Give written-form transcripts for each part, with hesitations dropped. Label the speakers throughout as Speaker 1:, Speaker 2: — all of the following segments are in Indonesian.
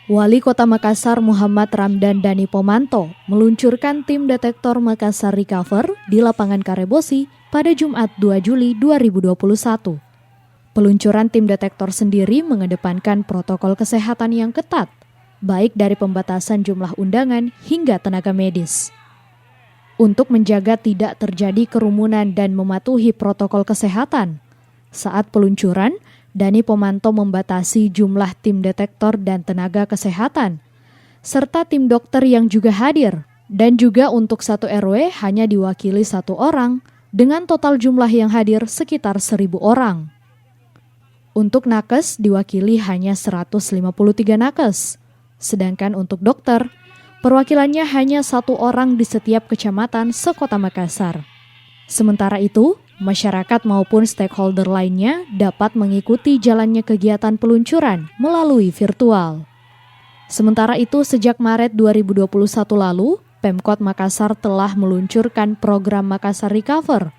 Speaker 1: Wali Kota Makassar Muhammad Ramdan Dhani Pomanto meluncurkan tim detektor Makassar Recover di lapangan Karebosi pada Jumat 2 Juli 2021. Peluncuran tim detektor sendiri mengedepankan protokol kesehatan yang ketat, baik dari pembatasan jumlah undangan hingga tenaga medis. Untuk menjaga tidak terjadi kerumunan dan mematuhi protokol kesehatan, saat peluncuran, Dhani Pomanto membatasi jumlah tim detektor dan tenaga kesehatan, serta tim dokter yang juga hadir, dan juga untuk satu RW hanya diwakili satu orang, dengan total jumlah yang hadir sekitar 1.000 orang. Untuk nakes diwakili hanya 153 nakes, sedangkan untuk dokter, perwakilannya hanya 1 orang di setiap kecamatan sekota Makassar. Sementara itu, masyarakat maupun stakeholder lainnya dapat mengikuti jalannya kegiatan peluncuran melalui virtual. Sementara itu, sejak Maret 2021 lalu, Pemkot Makassar telah meluncurkan program Makassar Recover.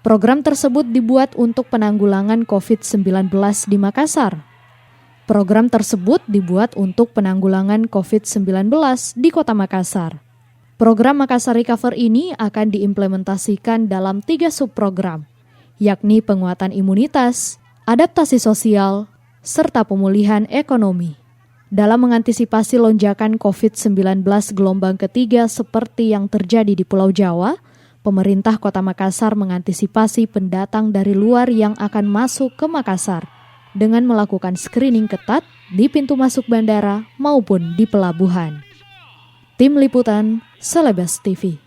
Speaker 1: Program tersebut dibuat untuk penanggulangan COVID-19 di Makassar. Program tersebut dibuat untuk penanggulangan COVID-19 di Kota Makassar. Program Makassar Recover ini akan diimplementasikan dalam 3 subprogram, yakni penguatan imunitas, adaptasi sosial, serta pemulihan ekonomi. Dalam mengantisipasi lonjakan COVID-19 gelombang ketiga seperti yang terjadi di Pulau Jawa, pemerintah Kota Makassar mengantisipasi pendatang dari luar yang akan masuk ke Makassar dengan melakukan screening ketat di pintu masuk bandara maupun di pelabuhan. Tim Liputan, Selebes TV.